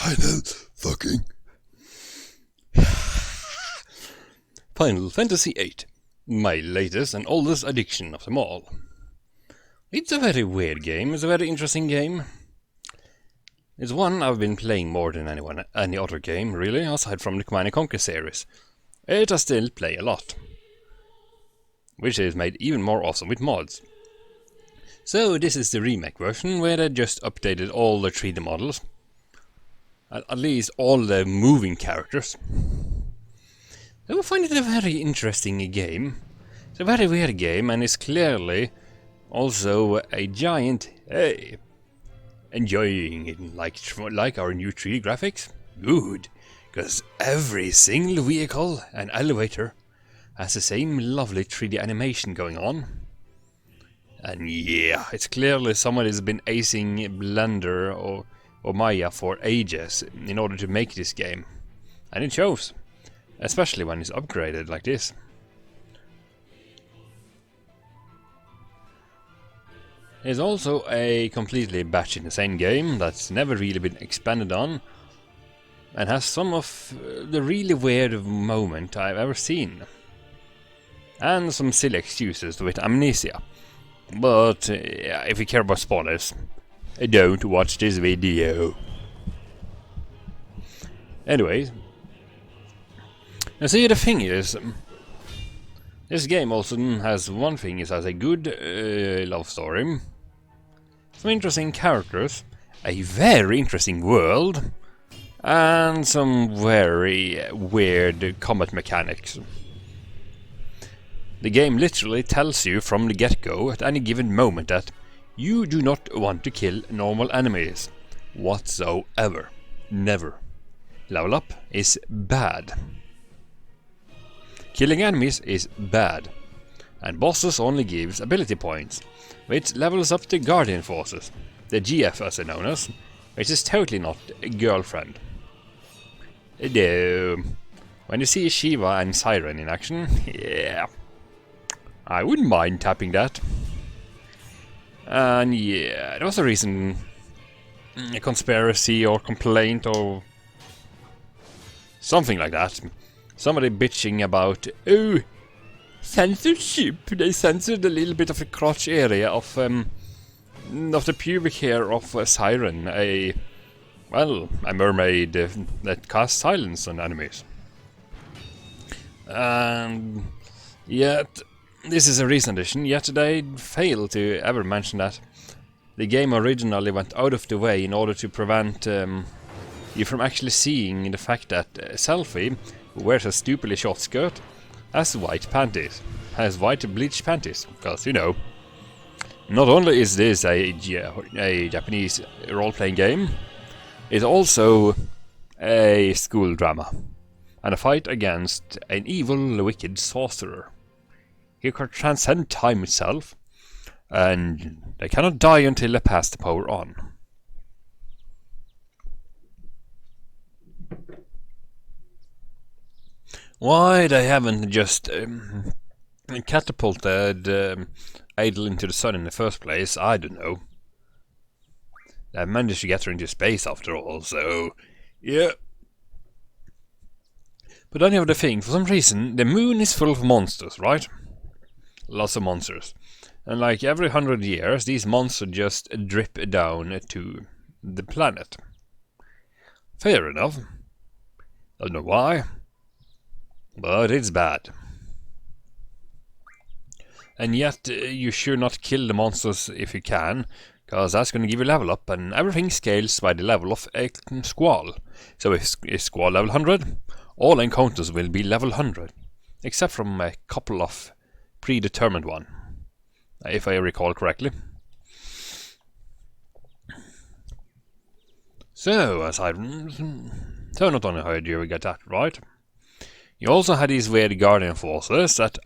Final fucking Final Fantasy VIII, my latest and oldest addiction of them all. It's a very weird game, it's a very interesting game. It's one I've been playing more than any other game, really, aside from the Command & Conquer series. It I still play a lot, which is made even more awesome with mods. So this is the remake version, where they just updated all the 3D models. At least all the moving characters. I will find it a very interesting game. It's a very weird game, and it's clearly also a giant hey. Enjoying it like our new 3D graphics? Good, because every single vehicle and elevator has the same lovely 3D animation going on. And yeah, it's clearly someone has been acing Blender or Maya for ages in order to make this game. And it shows, especially when it's upgraded like this. It's also a completely batshit insane game that's never really been expanded on, and has some of the really weird moment I've ever seen. And some silly excuses with amnesia. But if you care about spoilers, don't watch this video. Anyways, now see, the thing is, this game also has one thing: it has a good love story, some interesting characters, a very interesting world, and some very weird combat mechanics. The game literally tells you from the get-go at any given moment that you do not want to kill normal enemies whatsoever. Never. Level up is bad. Killing enemies is bad. And bosses only gives ability points, which levels up the Guardian Forces, the GF as they're known as, which is totally not a girlfriend. Though, when you see Shiva and Siren in action, yeah, I wouldn't mind tapping that. And yeah, there was a reason, a conspiracy or complaint or something like that. Somebody bitching about, oh, censorship. They censored a little bit of the crotch area of the pubic hair of Siren, a mermaid that casts silence on enemies. And yet, this is a recent edition, yet they failed to ever mention that the game originally went out of the way in order to prevent you from actually seeing the fact that Selphie, who wears a stupidly short skirt, has white panties. Has white bleached panties, because, you know, not only is this a Japanese role-playing game, it's also a school drama, and a fight against an evil, wicked sorcerer. He can transcend time itself, and they cannot die until they pass the power on. Why they haven't just catapulted Adel into the sun in the first place, I don't know. They managed to get her into space after all, so yeah. But any other thing, for some reason, the moon is full of monsters, right? Lots of monsters. And like every 100 years, these monsters just drip down to the planet. Fair enough. Don't know why, but it's bad. And yet, you should not kill the monsters if you can, because that's going to give you level up, and everything scales by the level of a squall. So if squall level 100, all encounters will be level 100, except from a couple of predetermined one, if I recall correctly. So not only how do you get that right, you also had these weird Guardian Forces that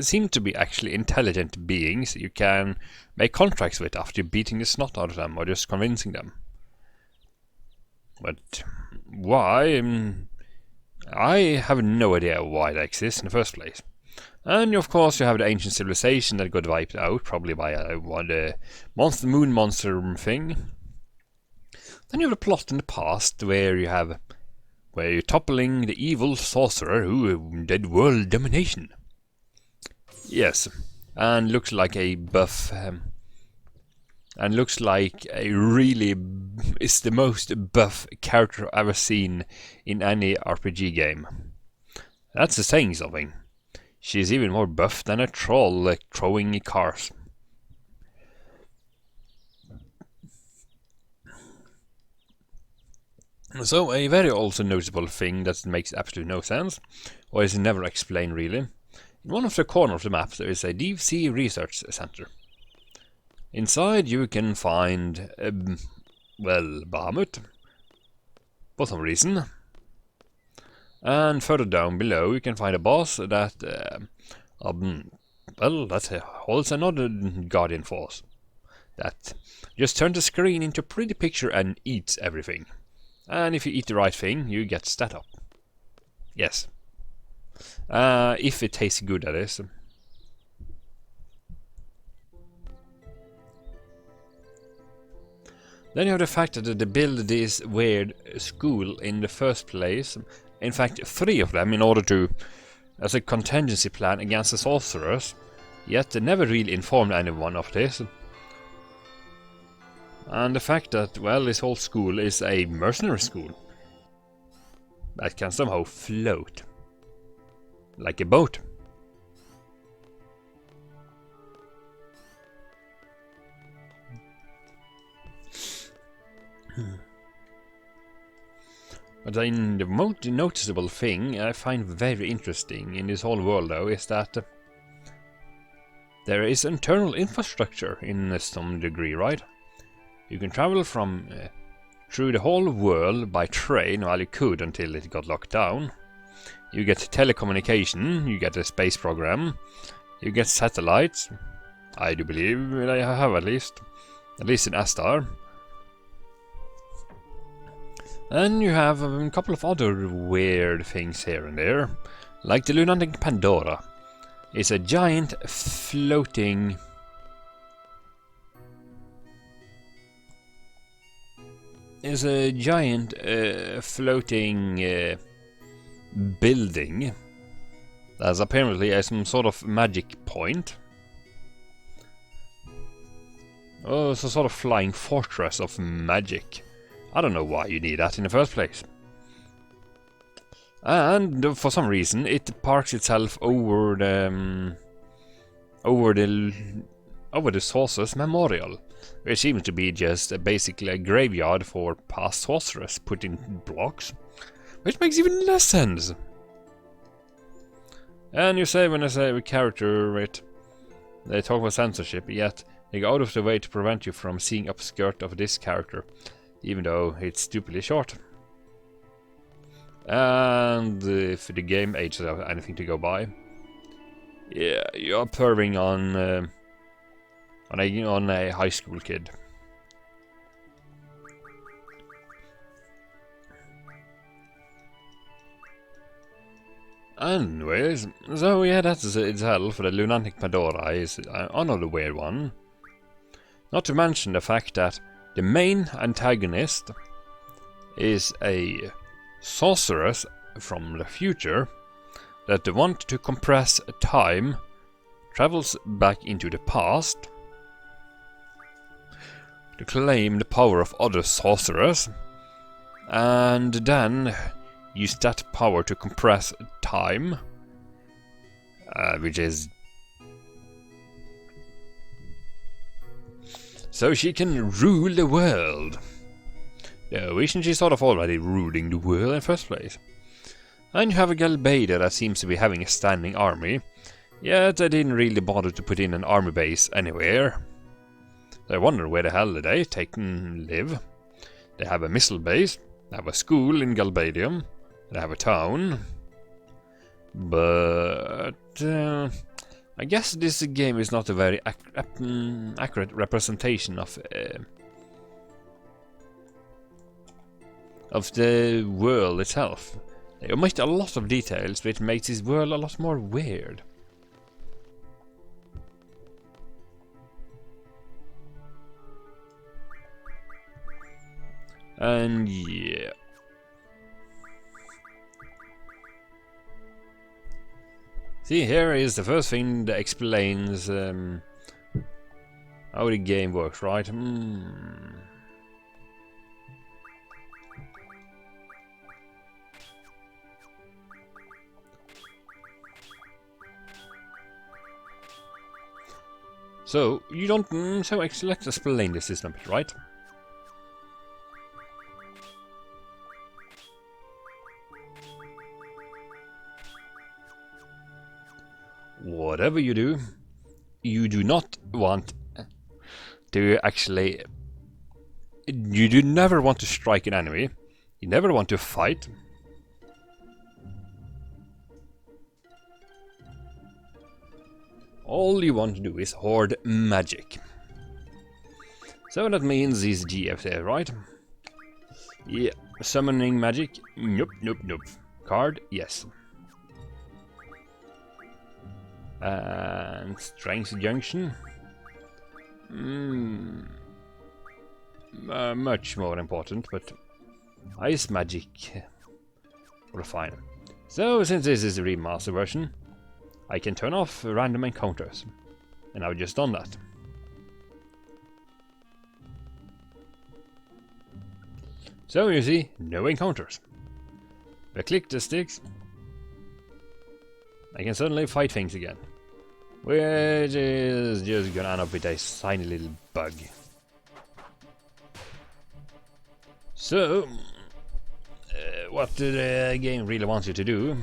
seem to be actually intelligent beings you can make contracts with after beating the snot out of them or just convincing them. But why? I have no idea why they exist in the first place. And of course you have the ancient civilization that got wiped out, probably by the moon monster thing. Then you have a plot in the past where you're toppling the evil sorcerer who did world domination. Yes, and looks like a buff, and looks like is the most buff character I've ever seen in any RPG game. That's saying something. She's even more buff than a troll, like throwing cars. So a very also noticeable thing that makes absolutely no sense, or is never explained really. In one of the corners of the map there is a deep sea research center. Inside you can find, Bahamut, for some reason. And further down below you can find a boss that, that holds another guardian force. That just turns the screen into a pretty picture and eats everything. And if you eat the right thing, you get stat up. Yes. If it tastes good, that is. Then you have the fact that they build this weird school in the first place. In fact, 3 of them in order to, as a contingency plan against the sorcerers. Yet they never really informed anyone of this. And the fact that, well, this whole school is a mercenary school that can somehow float like a boat. But then the most noticeable thing I find very interesting in this whole world, though, is that there is internal infrastructure in some degree, right? You can travel from through the whole world by train, well you could until it got locked down. You get telecommunication, you get a space program, you get satellites, I do believe I have at least in Astar. And you have a couple of other weird things here and there, like the lunatic Pandora. It's a giant floating building that's apparently some sort of magic point. Oh, it's a sort of flying fortress of magic. I don't know why you need that in the first place. And for some reason it parks itself over the sorcerer's memorial, which seems to be just basically a graveyard for past sorcerers put in blocks, which makes even less sense. And you say, when I say a character, they talk about censorship, yet they go out of the way to prevent you from seeing up skirt of this character, even though it's stupidly short. And if the game age has anything to go by, yeah, you're perving on a high school kid. Anyways, so yeah, that's itself. The lunatic Pandora is another weird one. Not to mention the fact that the main antagonist is a sorceress from the future that want to compress time, travels back into the past to claim the power of other sorcerers, and then use that power to compress time, which is so she can rule the world. No, isn't she sort of already ruling the world in the first place? And you have a Galbadia that seems to be having a standing army, yet they didn't really bother to put in an army base anywhere. So I wonder where the hell they live. They have a missile base, they have a school in Galbadia, they have a town. But I guess this game is not a very accurate representation of the world itself. They omit a lot of details, which makes this world a lot more weird. And yeah. See, here is the first thing that explains how the game works, right? So, you don't... so actually, let's explain the system, right? Whatever you do not want to actually... You do never want to strike an enemy. You never want to fight. All you want to do is hoard magic. So that means these GFs there, right? Yeah. Summoning magic? Nope, nope, nope. Card? Yes. And Strength Junction? Much more important, but Ice Magic will fine. So, since this is the remaster version, I can turn off random encounters. And I've just done that. So you see, no encounters. If I click the sticks, I can suddenly fight things again. Which is just gonna end up with a tiny little bug. So, what the game really wants you to do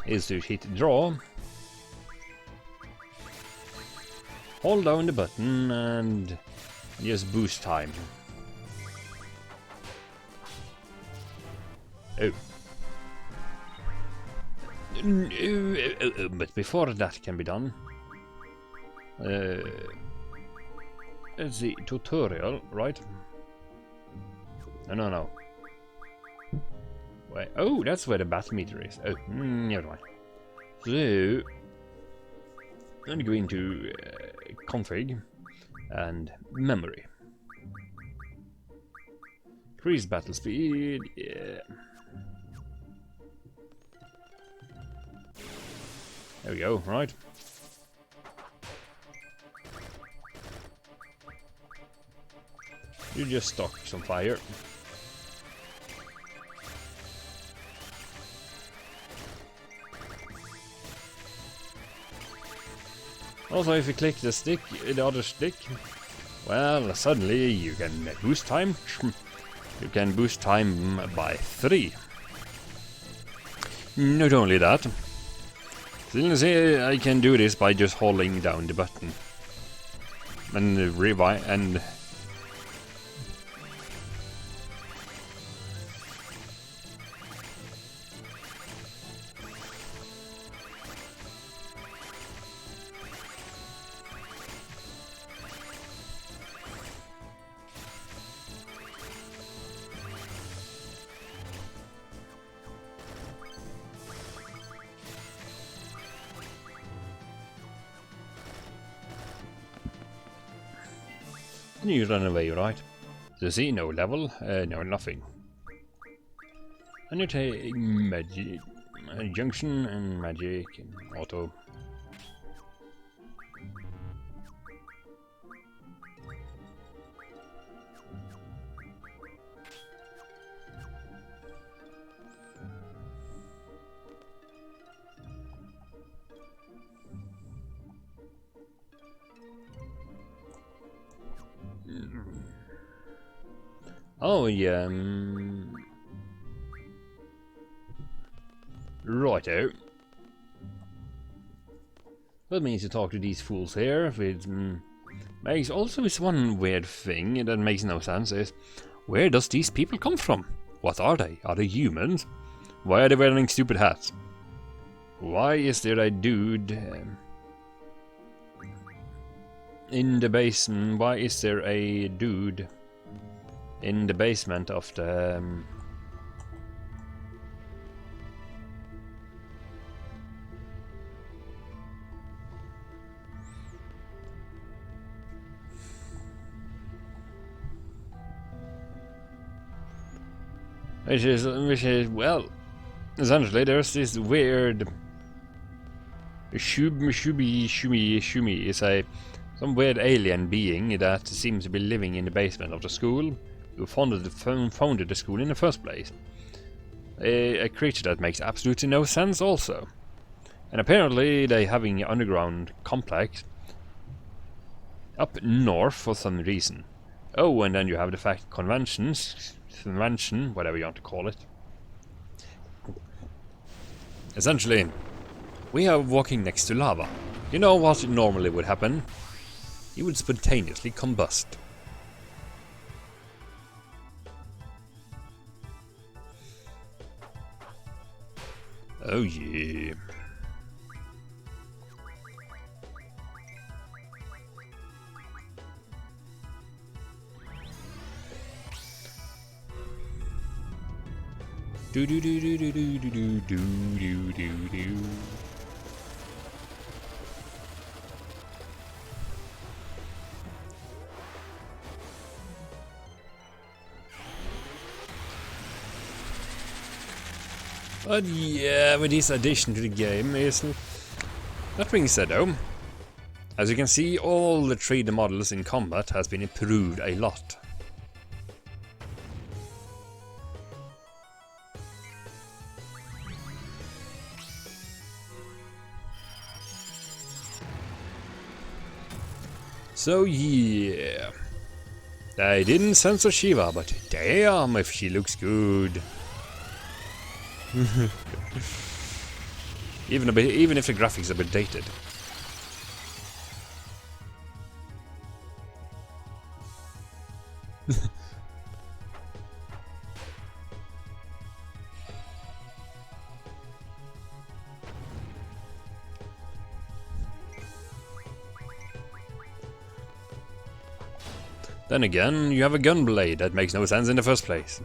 is to hit draw, hold down the button and just boost time. Oh. But before that can be done, it's the tutorial, right? No. Wait, oh, that's where the bat meter is. Oh, never mind. So, I'm going to go into config and memory. Increase battle speed, yeah. There we go, right. You just stock some fire. Also, if you click the stick, the other stick, well, suddenly you can boost time. You can boost time by 3. Not only that, I can do this by just holding down the button and rewind and you run away, right? So see, no level, no nothing. And you take magic, junction and magic and auto. Oh yeah. Righto. That means to talk to these fools here. With makes also is one weird thing that makes no sense is where does these people come from? What are they? Are they humans? Why are they wearing stupid hats? Why is there a dude in the basement? Why is there a dude in the basement of the which is well, essentially there's this weird shumi is some weird alien being that seems to be living in the basement of the school, who founded the school in the first place. A creature that makes absolutely no sense also. And apparently they having an underground complex up north for some reason. Oh, and then you have the fact convention, whatever you want to call it. Essentially, we are walking next to lava. You know what normally would happen? It would spontaneously combust. Oh yeah. Do do do do do do do do do do do. But yeah, with this addition to the game is... That being said though, as you can see, all the 3D models in combat has been improved a lot. So yeah, I didn't censor Shiva, but damn if she looks good. even if the graphics are a bit dated. Then again, you have a gun blade that makes no sense in the first place.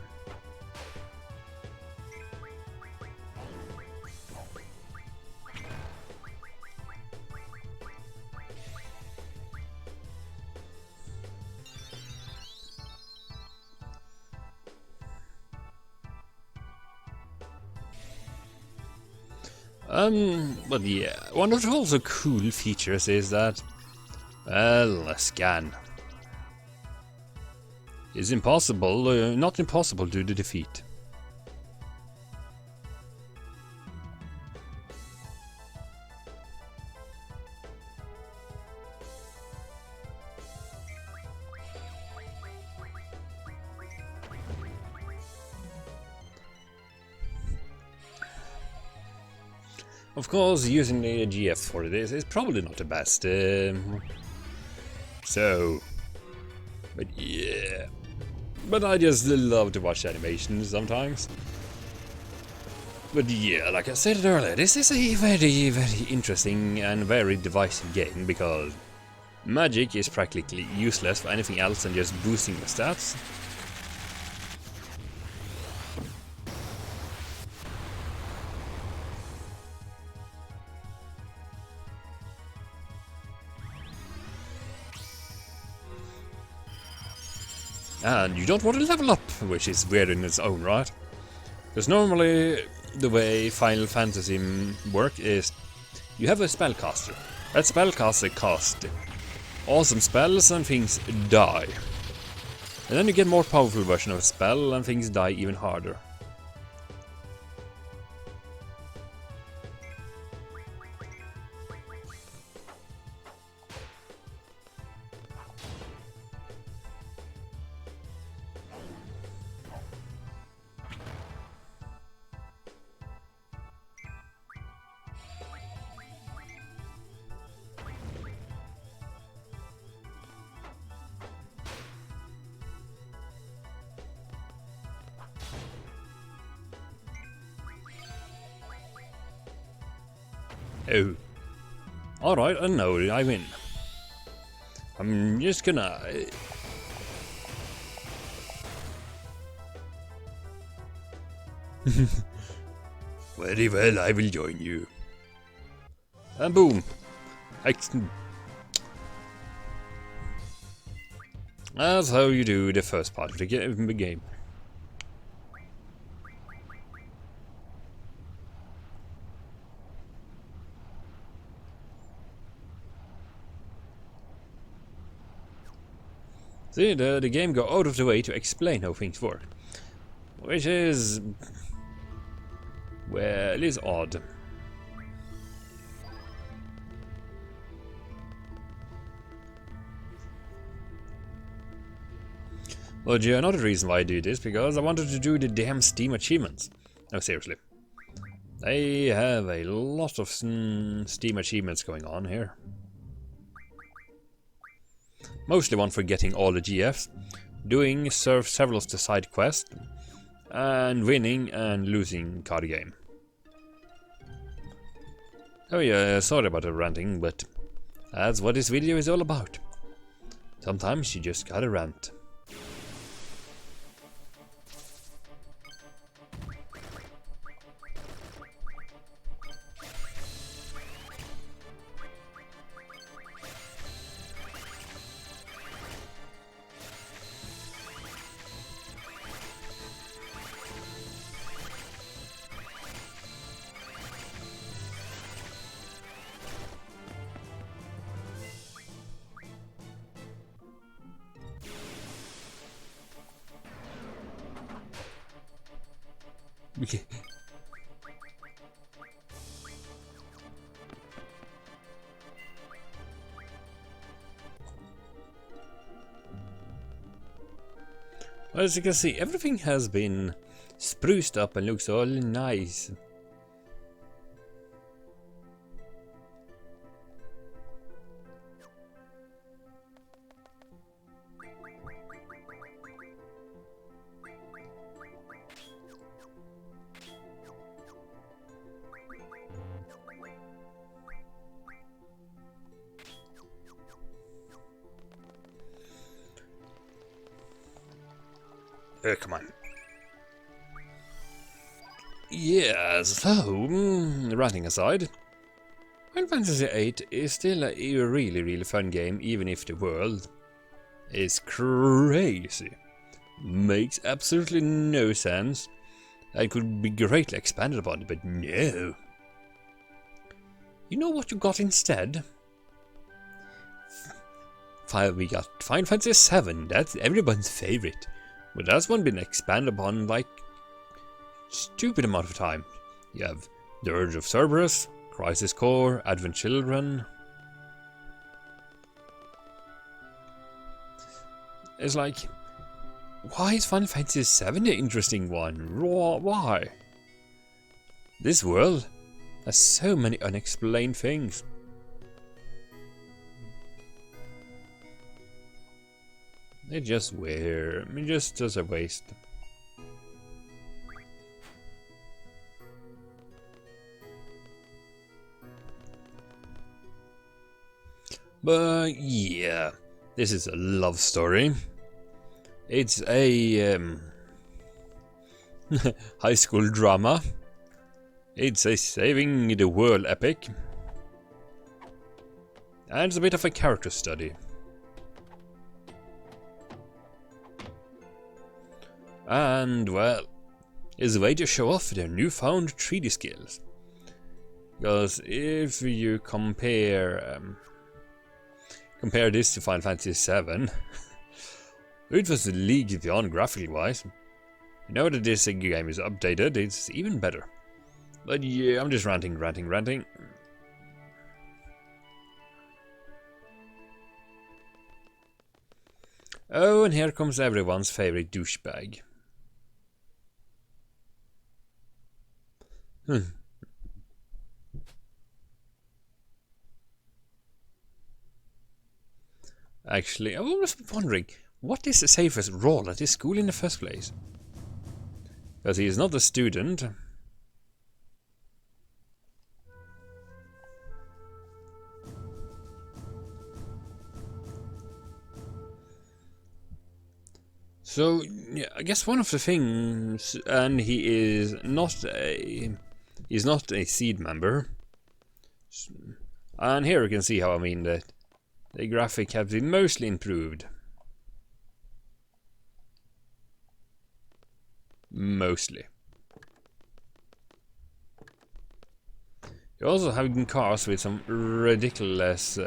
But yeah, one of the also cool features is that, well, a scan is impossible, not impossible to defeat. Of course, using the GF for this is probably not the best. But yeah. But I just love to watch animations sometimes. But yeah, like I said earlier, this is a very, very interesting and very divisive game because magic is practically useless for anything else than just boosting the stats. And you don't want to level up, which is weird in its own right. Because normally the way Final Fantasy work is you have a spellcaster. That spellcaster casts awesome spells and things die. And then you get more powerful version of a spell and things die even harder. Oh. Alright, I know, I win. I'm just gonna... Very well, I will join you. And boom. That's how you do the first part of the game. See, the game go out of the way to explain how things work. Which is... well, it is odd. But yeah, another reason why I do this, because I wanted to do the damn Steam achievements. No, seriously. They have a lot of Steam achievements going on here. Mostly one for getting all the GFs, doing several of the side quests, and winning and losing card game. Oh yeah, sorry about the ranting, but that's what this video is all about. Sometimes you just gotta rant. Okay. Well, as you can see, everything has been spruced up and looks all nice. Come on. Yeah, so, ranting aside, Final Fantasy VIII is still a really fun game, even if the world is crazy. Makes absolutely no sense. And could be greatly expanded upon, but no. You know what you got instead? We got Final Fantasy VII, that's everyone's favorite. But that's one been expanded upon like stupid amount of time. You have The Urge of Cerberus, Crisis Core, Advent Children. It's like, why is Final Fantasy VII the interesting one? Why? This world has so many unexplained things. It's just weird. I mean, just a waste. But yeah, this is a love story. It's a high school drama. It's a saving the world epic. And it's a bit of a character study. And, well, it's a way to show off their newfound 3D skills. Because if you compare this to Final Fantasy VII, it was a league beyond graphical wise. Now that this game is updated, it's even better. But yeah, I'm just ranting. Oh, and here comes everyone's favorite douchebag. Actually, I was wondering, what is Seifer's role at this school in the first place? Because he is not a student. So, yeah, I guess one of the things, and he is not a seed member. And here you can see how I mean that the graphic has been mostly improved. Mostly. You also have cars with some ridiculous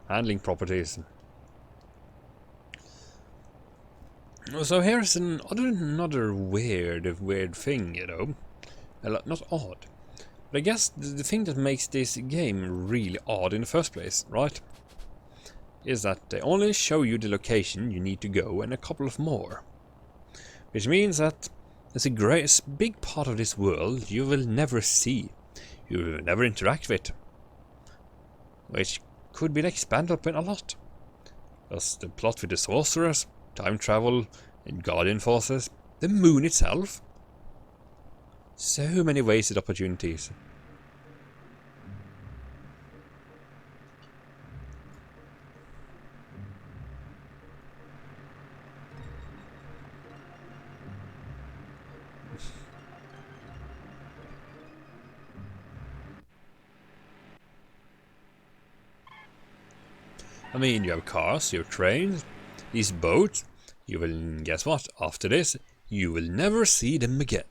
handling properties. So here's another weird thing, you know. Not odd, but I guess the thing that makes this game really odd in the first place, right? Is that they only show you the location you need to go and a couple of more. Which means that there's a big part of this world you will never see, you will never interact with. Which could be expanded upon a lot. There's the plot with the sorcerers, time travel, and guardian forces, the moon itself. So many wasted opportunities. I mean, you have cars, you have trains, these boats. You will, guess what, after this, you will never see them again.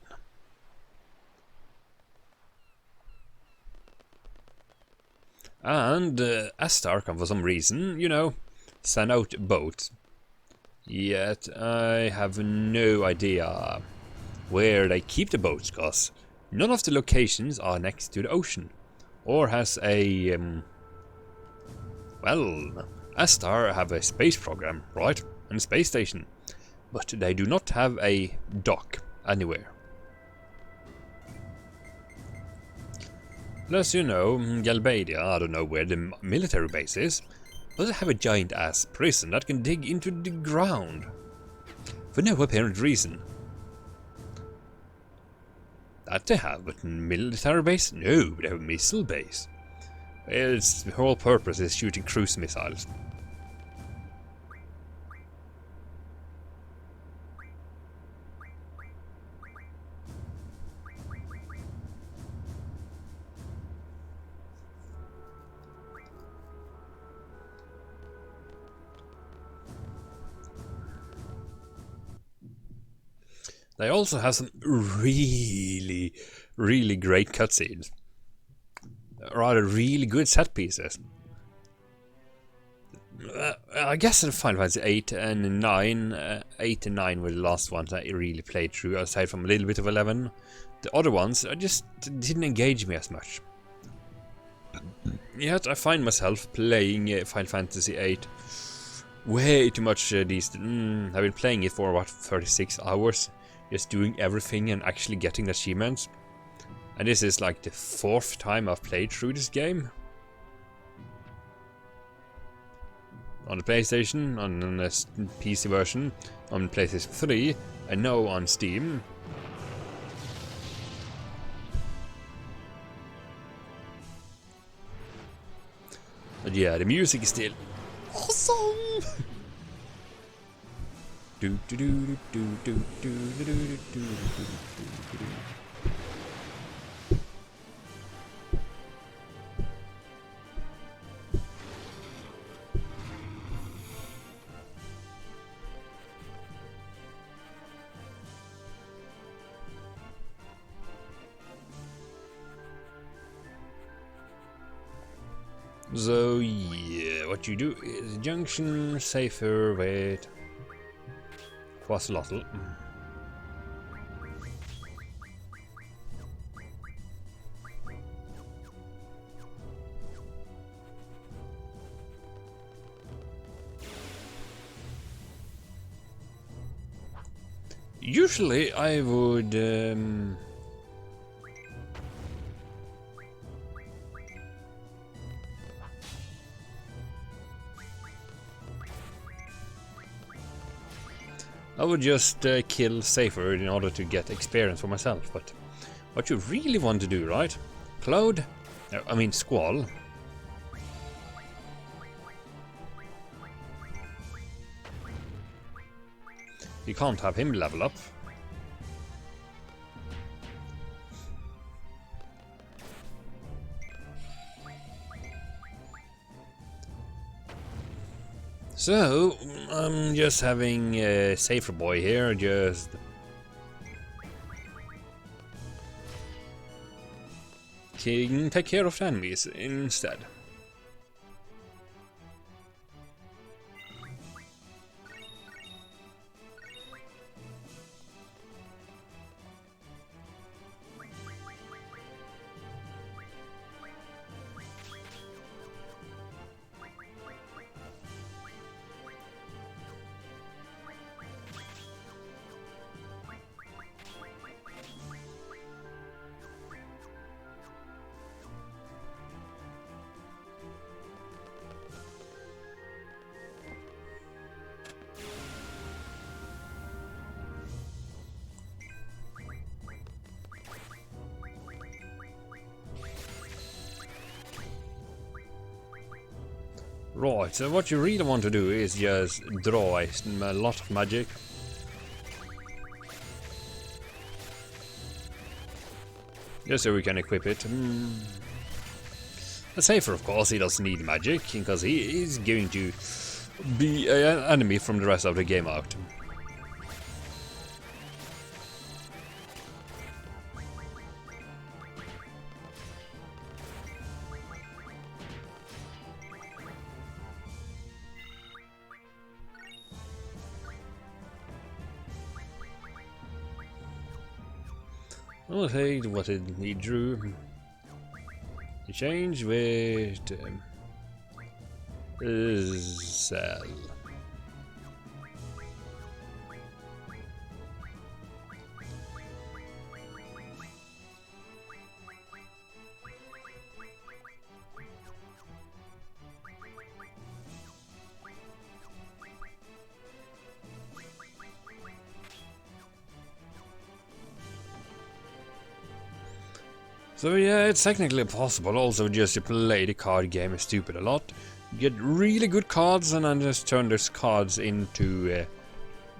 And Astar can, for some reason, you know, send out boats. Yet I have no idea where they keep the boats, cause none of the locations are next to the ocean, or has a well, Astar have a space program, right, and a space station, but they do not have a dock anywhere. Plus, you know, Galbadia, I don't know where the military base is, but they have a giant-ass prison that can dig into the ground. For no apparent reason. That they have, but military base? No, they have a missile base. Its whole purpose is shooting cruise missiles. They also have some really great cutscenes. Rather really good set pieces. I guess in Final Fantasy 8 and 9, 8 and 9 were the last ones I really played through, aside from a little bit of 11. The other ones just didn't engage me as much. Yet I find myself playing Final Fantasy 8 way too much these days. I've been playing it for what, 36 hours? Just doing everything and actually getting the achievements. And this is like the 4th time I've played through this game. On the PlayStation, on the PC version, on PlayStation 3, and now on Steam. But yeah, the music is still awesome! do do do do do do do do do do do. So yeah, what you do is junction safer with Quaslotl. Usually I would just kill safer in order to get experience for myself, but what you really want to do, right? Cloud, I mean Squall. You can't have him level up. So, I'm just having a safer boy here, just can take care of the enemies instead. Right, so what you really want to do is just draw a lot of magic. Just so we can equip it. The Safer, of course, he doesn't need magic, because he is going to be an enemy from the rest of the game out. I'll take what he drew. He changed with Cell. So yeah, it's technically possible also just to play the card game stupid a lot. Get really good cards and then just turn those cards into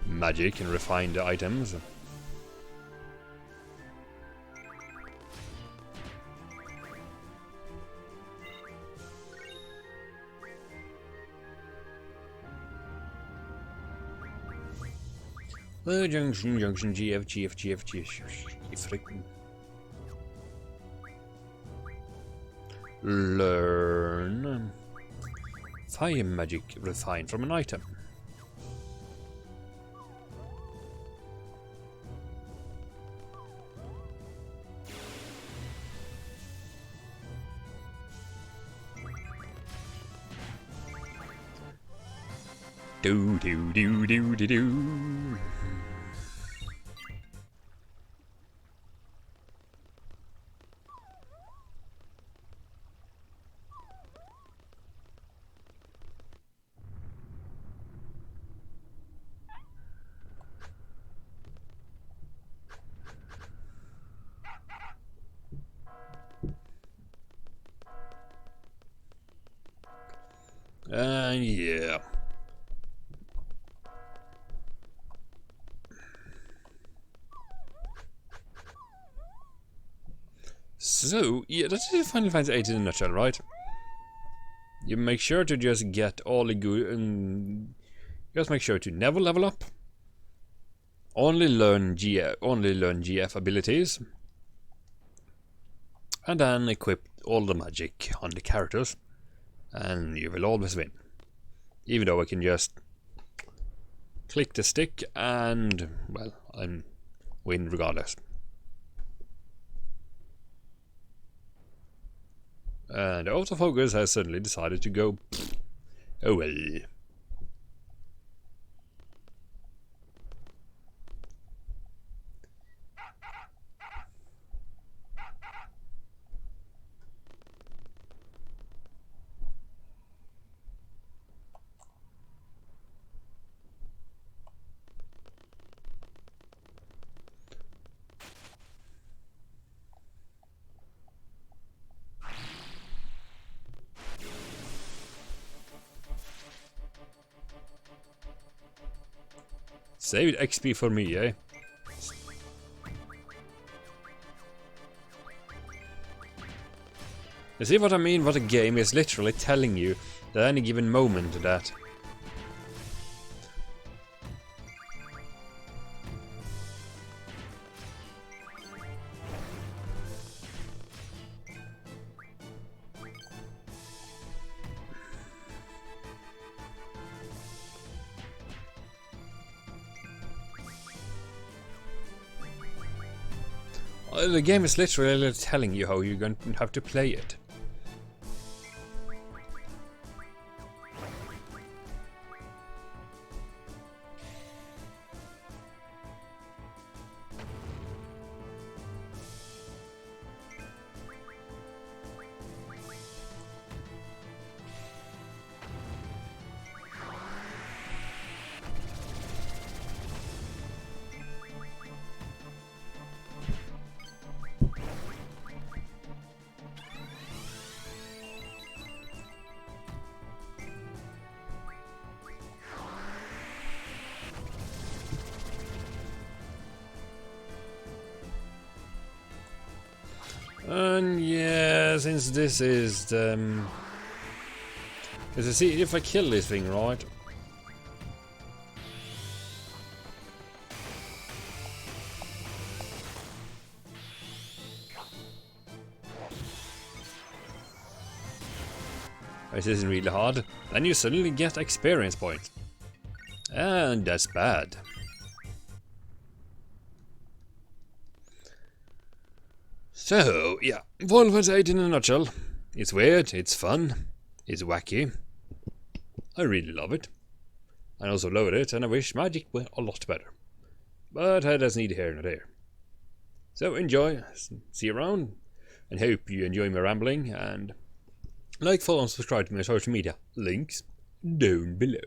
magic and refine the items. Junction, GF. Learn. Fire magic refined from an item. Do do do do do do. Yeah. So, yeah, that's Final Fantasy VIII in a nutshell, right? You make sure to just get all the good, and just make sure to never level up. Only learn GF abilities, and then equip all the magic on the characters, and you will always win. Even though I can just click the stick and, well, I win regardless. And autofocus has suddenly decided to go away. Saved XP for me, eh? You see what I mean? What a game is literally telling you at any given moment that the game is literally telling you how you're going to have to play it. And yeah, since this is the... Let's see if I kill this thing, right? This isn't really hard. Then you suddenly get experience points. And that's bad. So, yeah, Final Fantasy 8 in a nutshell. It's weird, it's fun, it's wacky. I really love it. I also loathe it, and I wish Magic were a lot better. But that's neither here nor there. So enjoy, see you around, and hope you enjoy my rambling, and like, follow, and subscribe to my social media. Links down below.